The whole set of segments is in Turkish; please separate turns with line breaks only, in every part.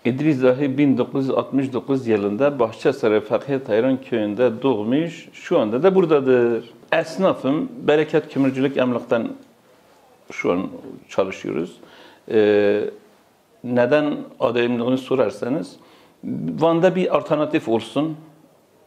İdris Zahi 1969 yılında Bahçesaray Fakir Tayran köyünde doğmuş, şu anda da buradadır. Esnafım, Bereket Kömürcülük Emlak'tan şu an çalışıyoruz. Neden adayımlığını sorarsanız, Van'da bir alternatif olsun.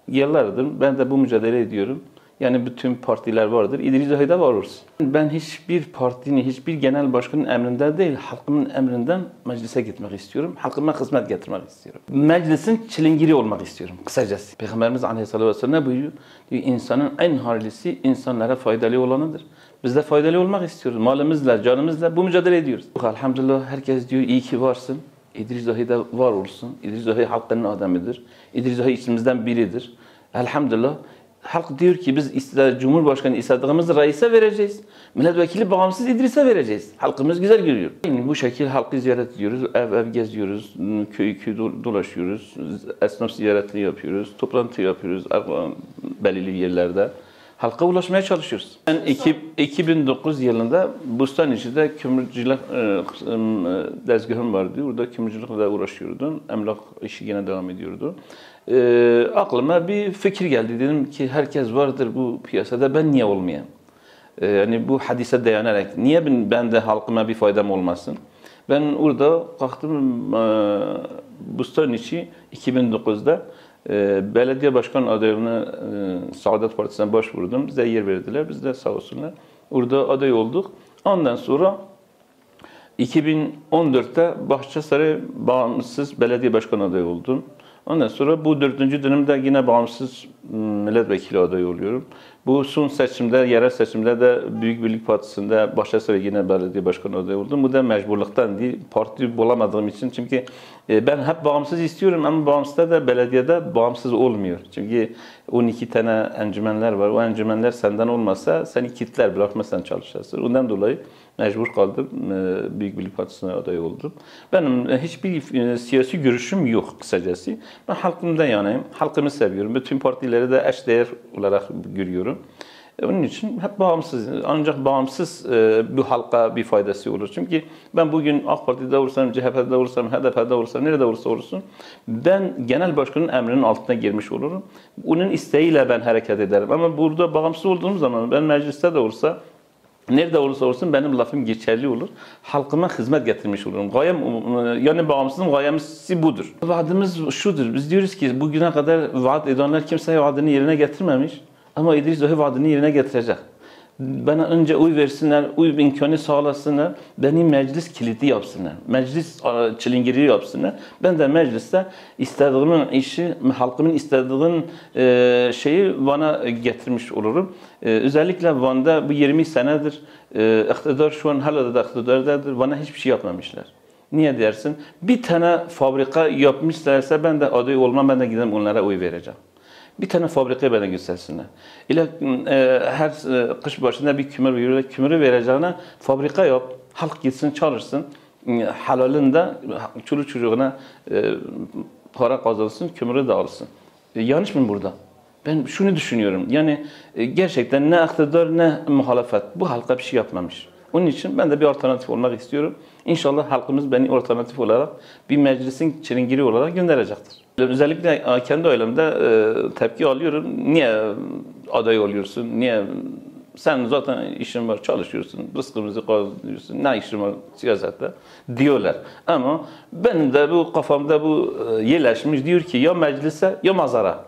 Yıllardır ben de bu mücadele ediyorum. Yani bütün partiler vardır. İdris Zahi'de var olsun. Ben hiçbir partinin, hiçbir genel başkanın emrinden değil, halkımın emrinden meclise gitmek istiyorum. Halkıma hizmet getirmek istiyorum. Meclisin çilingiri olmak istiyorum kısacası. Peygamberimiz Aleyhisselatü Vesselam ne buyuruyor? Diyor, insanın en hayırlısı insanlara faydalı olanıdır. Biz de faydalı olmak istiyoruz. Malımızla, canımızla bu mücadele ediyoruz. Elhamdülillah herkes diyor iyi ki varsın. İdris Zahi de var olsun. İdris Zahi halkın adamıdır. İdris Zahi içimizden biridir. Elhamdülillah. Halk diyor ki biz Cumhurbaşkanı istediğimiz reise vereceğiz. Milletvekili bağımsız İdris'e vereceğiz. Halkımız güzel görüyor. Bu şekilde halkı ziyaret ediyoruz, ev ev geziyoruz, köy köy dolaşıyoruz, esnaf ziyaretini yapıyoruz, toplantı yapıyoruz belirli yerlerde. Halka ulaşmaya çalışıyoruz. Ben 2009 yılında Bustaniçi'de kömürcülük dezgahım vardı. Orada kömürcülükle uğraşıyordum. Emlak işi yine devam ediyordu. Aklıma bir fikir geldi. Dedim ki herkes vardır bu piyasada, ben niye olmayayım? Yani bu hadise dayanarak niye ben de halkıma bir faydam olmasın? Ben orada kalktım Bustaniçi 2009'da belediye başkan adaylığına Saadet Partisi'ne başvurdum. Bize yer verdiler. Biz de sağ olsunlar. Orada aday olduk. Ondan sonra 2014'te Bahçesaray bağımsız belediye başkan adayı oldum. Ondan sonra bu 4. dönemde yine bağımsız milletvekili adayı oluyorum. Bu son seçimde, yerel seçimde de Büyük Birlik Partisi'nde Bahçesaray yine belediye başkanı adayı oldum. Bu da mecburluktan değil, parti bulamadığım için. Çünkü ben hep bağımsız istiyorum ama bağımsızda da belediyede bağımsız olmuyor. Çünkü 12 tane encümenler var. O encümenler senden olmasa seni kitler, bırakmazsan çalışırsın. Ondan dolayı mecbur kaldım. Büyük Birlik Partisi'ne aday oldum. Benim hiçbir siyasi görüşüm yok kısacası. Ben halkımdan yanayım. Halkımı seviyorum. Bütün partileri de eşdeğer olarak görüyorum. Onun için hep bağımsız. Ancak bağımsız bu halka bir faydası olur. Çünkü ben bugün AK Parti'de olursam, CHP'de olursam, HDP'de olursam, nerede olursa olsun ben genel başkanın emrinin altına girmiş olurum. Onun isteğiyle ben hareket ederim. Ama burada bağımsız olduğum zaman ben mecliste de olsa, nerede olursa olsun benim lafım geçerli olur. Halkıma hizmet getirmiş olurum. Gayem, yani bağımsızlığın gayemsi budur. Vaadimiz şudur. Biz diyoruz ki bugüne kadar vaat edenler kimseye vaadini yerine getirmemiş. Ama İdris Zahi vaadini yerine getirecek. Bana önce oy versinler, oy imkanı sağlasınlar. Beni meclis kilidi yapsınlar. Meclis çilingiri yapsınlar. Ben de mecliste istediğimin işi, halkımın istediğin şeyi Van'a getirmiş olurum. Özellikle Van'da bu 20 senedir iktidar şu an hala da iktidardadır. Van'a hiçbir şey yapmamışlar. Niye dersin? Bir tane fabrika yapmışlarsa ben de aday olmam, ben de gidip onlara oy vereceğim. Bir tane fabrikayı bana göstersinler. İle her kış başında bir kümür veriyorlar. Kümürü vereceğine fabrika yap. Halk gitsin çalışsın. Halalinde çoluk çocuğuna para kazansın, kümürü de alsın. Yanlış mı burada? Ben şunu düşünüyorum. Yani gerçekten ne iktidar ne muhalefet bu halka bir şey yapmamış. Onun için ben de bir alternatif olmak istiyorum. İnşallah halkımız beni alternatif olarak bir meclisin çilingiri olarak gönderecektir. Özellikle kendi ailemde tepki alıyorum. Niye aday oluyorsun? Niye? Sen zaten işin var, çalışıyorsun, rızkımızı kazanıyorsun, ne işin var siyasette diyorlar. Ama benim de bu kafamda bu yerleşmiş diyor ki ya meclise ya mazara.